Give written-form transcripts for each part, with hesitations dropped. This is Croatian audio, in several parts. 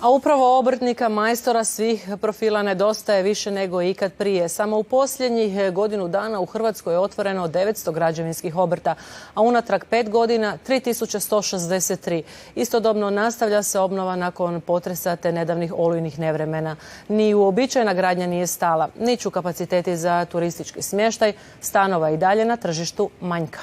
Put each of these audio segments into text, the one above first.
A upravo obrtnika, majstora svih profila nedostaje više nego ikad prije. Samo u posljednjih godinu dana u Hrvatskoj je otvoreno 900 građevinskih obrta, a unatrag 5 godina 3163. Istodobno nastavlja se obnova nakon potresa te nedavnih olujnih nevremena. Ni uobičajena gradnja nije stala, niču kapaciteti za turistički smještaj, stanova i dalje na tržištu manjka.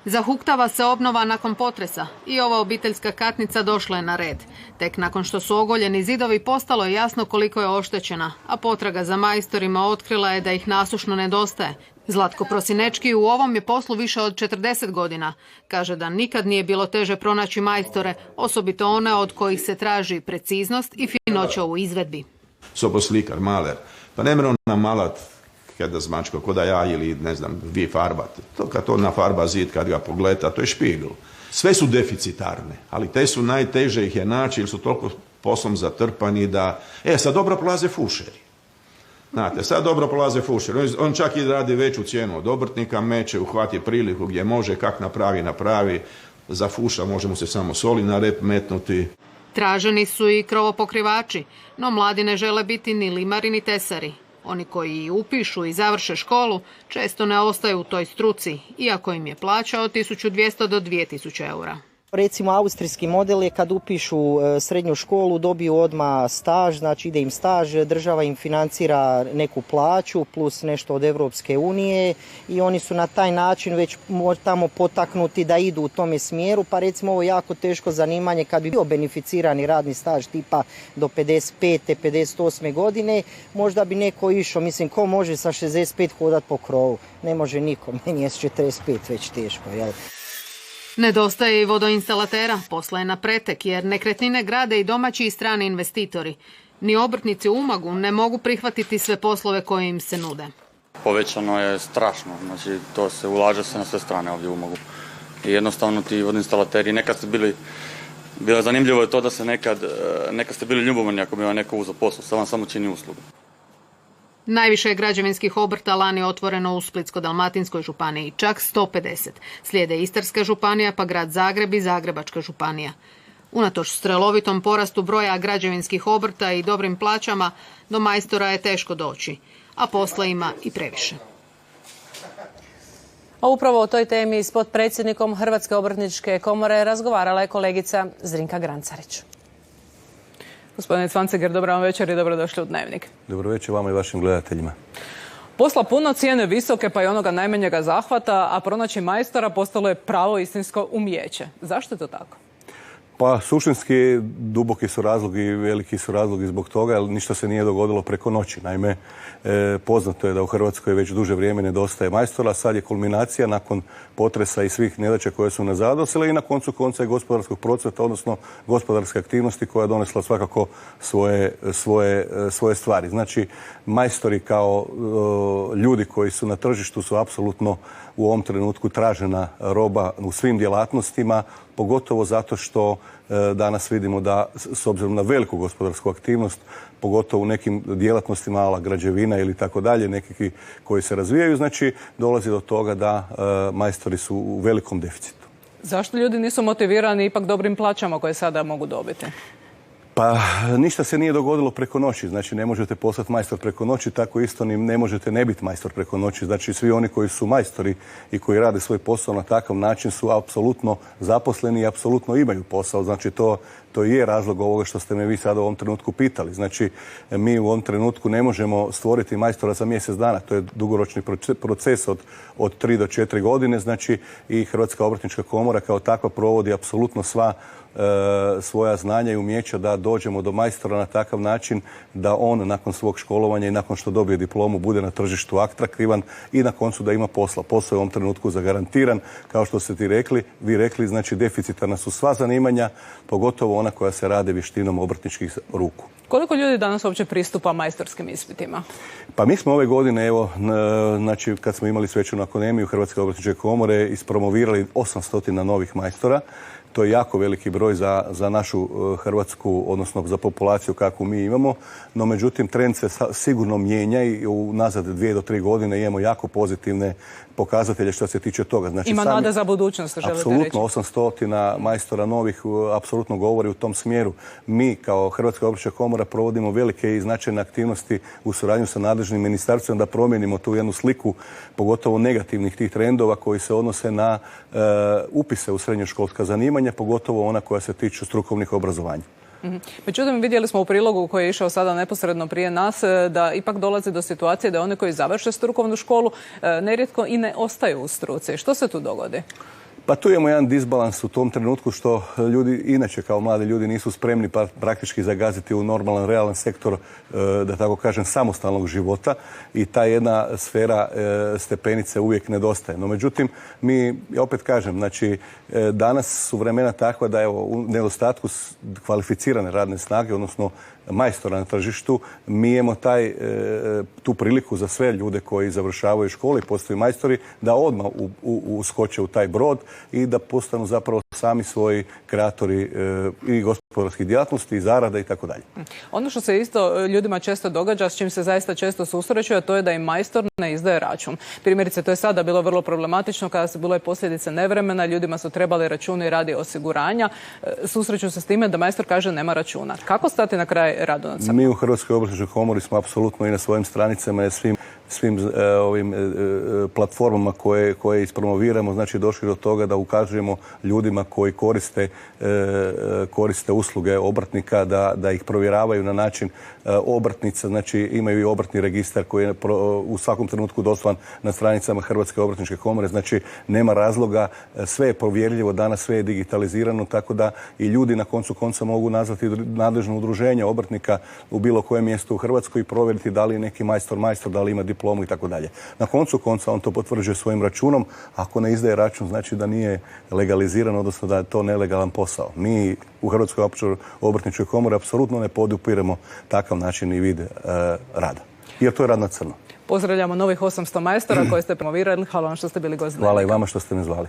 Zahuktava se obnova nakon potresa i ova obiteljska katnica došla je na red. Tek nakon što su ogoljeni zidovi postalo je jasno koliko je oštećena, a potraga za majstorima otkrila je da ih nasušno nedostaje. Zlatko Prosinečki u ovom je poslu više od 40 godina. Kaže da nikad nije bilo teže pronaći majstore, osobito one od kojih se traži preciznost i finoća u izvedbi. Soposlikar, maler, pa ne mre on namalat kada zmačko, koda ja ili ne znam, vi farbate. To kad to nafarba zid, kad ga pogleda, to je špigl. Sve su deficitarne, ali te su najteže ih je naći jer su toliko poslom zatrpani da... sad dobro prolaze fušeri. Znate, sad dobro prolaze fušeri. On čak i radi veću cijenu od obrtnika, meće, uhvati priliku gdje može, kak napravi. Za fuša možemo se samo soli na rep metnuti. Traženi su i krovopokrivači, no mladi ne žele biti ni limari ni tesari. Oni koji upišu i završe školu često ne ostaju u toj struci, iako im je plaća od 1200 do 2000 eura. Recimo, austrijski model je kad upišu srednju školu, dobiju odmah staž, znači ide im staž, država im financira neku plaću plus nešto od Europske unije i oni su na taj način već tamo potaknuti da idu u tome smjeru, pa recimo ovo je jako teško zanimanje kad bi bio beneficirani radni staž tipa do 55. 58. godine, možda bi neko išao, mislim, ko može sa 65 hodat po krovu? Ne može niko, meni je 45 već teško, jel? Nedostaje i vodoinstalatera, posla je na pretek jer nekretnine grade i domaći i strani investitori. Ni obrtnici u Umagu ne mogu prihvatiti sve poslove koje im se nude. Povećano je strašno, znači to se ulaže se na sve strane ovdje u Umagu. I jednostavno ti vodoinstalateri, nekad ste bilo zanimljivo je to da se nekad ste bili ljubomorni ako bi vam neko uzeo posao, sad vam samo čini uslugu. Najviše je građevinskih obrta lani otvoreno u Splitsko-dalmatinskoj županiji, čak 150. Slijede Istarska županija, pa grad Zagreb i Zagrebačka županija. Unatoč strelovitom porastu broja građevinskih obrta i dobrim plaćama, do majstora je teško doći, a posla ima i previše. A upravo o toj temi s potpredsjednikom Hrvatske obrtničke komore razgovarala je kolegica Zrinka Grancarić. Gospodine Cvanciger, dobro vam večer i dobrodošli u Dnevnik. Dobro večer vama i vašim gledateljima. Posla puno, cijene visoke pa i onoga najmanjega zahvata, a pronaći majstora postalo je pravo istinsko umijeće. Zašto je to tako? Pa suštinski duboki su razlogi i veliki su razlogi zbog toga, jer ništa se nije dogodilo preko noći. Naime, poznato je da u Hrvatskoj već duže vrijeme nedostaje majstora, sad je kulminacija nakon potresa i svih nedaća koje su nas zadesile i na koncu konca i gospodarskog procvata, odnosno gospodarske aktivnosti koja je donesla svakako svoje stvari. Znači, majstori kao ljudi koji su na tržištu su apsolutno u ovom trenutku tražena roba u svim djelatnostima, pogotovo zato što danas vidimo da, s obzirom na veliku gospodarsku aktivnost, pogotovo u nekim djelatnostima ala građevina ili tako dalje, neki koji se razvijaju, znači dolazi do toga da majstori su u velikom deficitu. Zašto ljudi nisu motivirani ipak dobrim plaćama koje sada mogu dobiti? Pa ništa se nije dogodilo preko noći, znači ne možete postati majstor preko noći, tako isto ni ne možete ne biti majstor preko noći. Znači svi oni koji su majstori i koji rade svoj posao na takav način su apsolutno zaposleni i apsolutno imaju posao. Znači to je razlog ovoga što ste me vi sada u ovom trenutku pitali. Znači mi u ovom trenutku ne možemo stvoriti majstora za mjesec dana, to je dugoročni proces od 3 do 4 godine, znači i Hrvatska obrtnička komora kao takva provodi apsolutno sva svoja znanja i umjeća da dođemo do majstora na takav način da on nakon svog školovanja i nakon što dobije diplomu bude na tržištu atraktivan i na koncu da ima posla. Posao je u ovom trenutku zagarantiran, kao što ste vi rekli, znači deficitarna su sva zanimanja, pogotovo ona koja se rade vještinom obrtničkih ruku. Koliko ljudi danas uopće pristupa majstorskim ispitima? Pa mi smo ove godine, evo, znači kad smo imali svečanu akademiju Hrvatske obrtničke komore, ispromovirali 800 novih majstora To je jako veliki broj za našu Hrvatsku, odnosno za populaciju kakvu mi imamo. No, međutim, trend se sigurno mijenja i unazad 2 do 3 godine imamo jako pozitivne pokazatelje što se tiče toga. Znači, ima nada za budućnost, želite reći? Apsolutno, 800 majstora novih apsolutno govori u tom smjeru. Mi kao Hrvatska obrtnička komora provodimo velike i značajne aktivnosti u suradnju sa nadležnim ministarstvom da promijenimo tu jednu sliku, pogotovo negativnih tih trendova koji se odnose na upise u srednjoškolska zanimanja, pogotovo ona koja se tiču strukovnih obrazovanja. Međutim, vidjeli smo u prilogu koji je išao sada neposredno prije nas da ipak dolazi do situacije da oni koji završe strukovnu školu nerijetko i ne ostaju u struci. Što se tu dogodi? Pa tu imamo jedan disbalans u tom trenutku što ljudi, inače kao mladi ljudi, nisu spremni pa praktički zagaziti u normalan, realan sektor, da tako kažem, samostalnog života i ta jedna sfera stepenice uvijek nedostaje. No, međutim, ja opet kažem, znači, danas su vremena takva da evo, u nedostatku kvalificirane radne snage, odnosno majstora na tržištu, mi imamo tu priliku za sve ljude koji završavaju škole i postaju majstori da odmah uskoče u taj brod i da postanu zapravo sami svoji kreatori i gospodarskih djelatnosti i zarada i tako dalje. Ono što se isto ljudima često događa, s čim se zaista često susreću, a to je da im majstor ne izdaje račun. Primjerice, to je sada bilo vrlo problematično kada su bile posljedice nevremena, ljudima su trebali računi radi osiguranja. Susreću se s time da majstor kaže nema računa. Kako stati na kraj radu na crno? Mi u Hrvatskoj obrtničkoj komori smo apsolutno i na svojim stranicama i svim ovim platformama koje ispromoviramo, znači došli do toga da ukazujemo ljudima koji koriste usluge obrtnika da ih provjeravaju na način obrtnica, znači imaju i obrtni registar koji je u svakom trenutku dostupan na stranicama Hrvatske obrtničke komore, znači nema razloga, sve je provjerljivo, danas sve je digitalizirano, tako da i ljudi na koncu konca mogu nazvati nadležno udruženje obrtnika u bilo kojem mjestu u Hrvatskoj i provjeriti da li je neki majstor, da li ima diplomu i tako dalje. Na koncu konca on to potvrđuje svojim računom. Ako ne izdaje račun, znači da nije legaliziran, odnosno da je to nelegalan posao. Mi u Hrvatskoj obrtničkoj komori apsolutno ne podupiremo takav način i vid rada. Jer to je rad na crno. Pozdravljamo novih 800 majstora koje ste promovirali. Hvala vam što ste bili gost. Hvala i vama što ste me zvali.